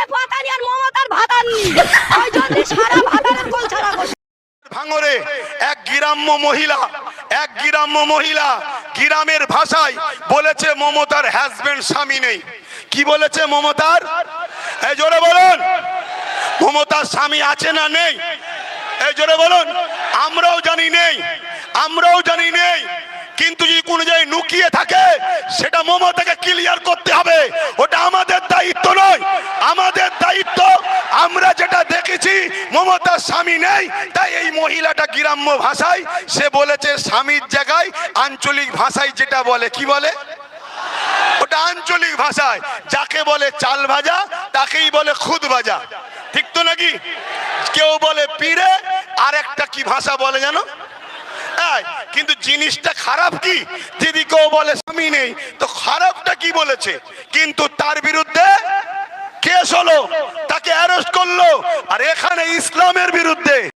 আছে পাতানি আর মমতার ভাতানি, ওই জন্য সারা ভাতারের কোল ছাড়া করছে। ভাঙরে এক গ্রাম্য মহিলা গ্রামের ভাষায় বলেছে মমতার হাজবেন্ড স্বামী নেই। কি বলেছে মমতার? এই জোরে বলুন, মমতার স্বামী আছে না নেই? এই জোরে বলুন। আমরাও জানি নেই, কিন্তু যদি কোনো জায়গায় লুকিয়ে থাকে সেটা মমতাকে ক্লিয়ার করতে হবে। ওটা আমাদের দায়িত্ব নয়। আমাদের দায়িত্ব, আমরা যেটা দেখেছি মমতার স্বামী নেই, তাই এই মহিলাটা গ্রাম্য ভাষায় সে বলেছে স্বামীর জায়গায় আঞ্চলিক ভাষায় যেটা বলে, কি বলে ওটা আঞ্চলিক ভাষায় যাকে বলে চাল ভাজা তাকেই বলে খুদ ভাজা, ঠিক তো নাকি? কেউ বলে পিড়ে, আর একটা কি ভাষা বলে জানো? কিন্তু জিনিসটা খারাপ কি, যদি কেউ বলে স্বামী নেই তো খারাপটা কি বলেছে? কিন্তু তার বিরুদ্ধে কেস হলো, তাকে অ্যারেস্ট করলো, আর এখানে ইসলামের বিরুদ্ধে